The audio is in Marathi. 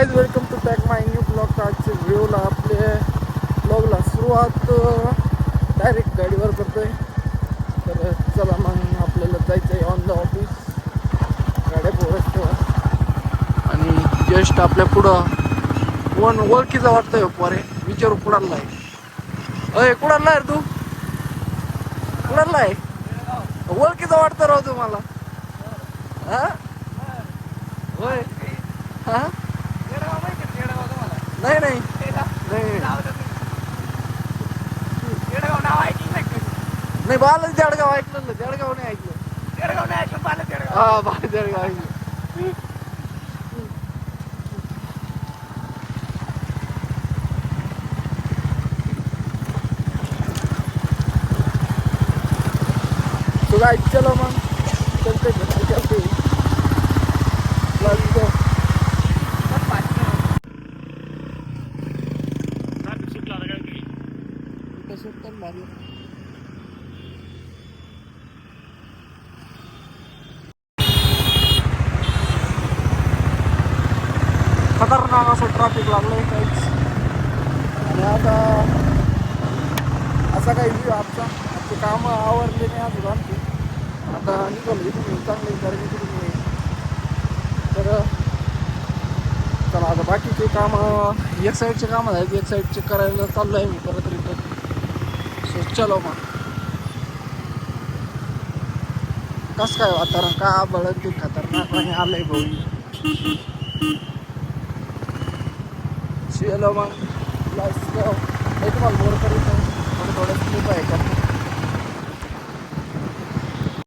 Guys welcome to back my new blog. आजचे व्हिडिओला आपले ब्लॉगला सुरुवात डायरेक्ट गाडीवर करतोय. तर चला मग आपल्याला जायचं आहे ऑन द ऑफिस. गाड्या पोहोचतो आणि जस्ट आपल्या पुढं वन ओळखीचा वाटतोय पोरे. विचारू कुणाला आहे, अय कुणाला आहे तू, कुणाला आहे? ओळखीचा वाटतं राहू तुम्हाला. हा होय. हा नाही नाही नाही बाला जळगाव ऐकलं ना, जळगाव नाही ऐकलं. हा बाला जळगाव ऐकलं. तो काय चलो मग चलते चलते खतरनाक असं ट्रॅफिक लागलं आहे काहीच. आणि आता असा काही व्ह्यू आमचे कामं आवरले नाही अजून आमची. आता निघालो इथून चांगली गर्दी तिथून येईल. तर चला आता बाकीचे कामं एक साईडचे कामं आहेत, एक साईडचे करायला चाललो आहे मी परत रिटर्न. सो चलो मग. कसं काय वातावरण का बळत ते खतरनाक आणि आलंय भाऊ. चलो मग प्लस तुम्हाला बोर करीत थोडं स्लिप आहे का.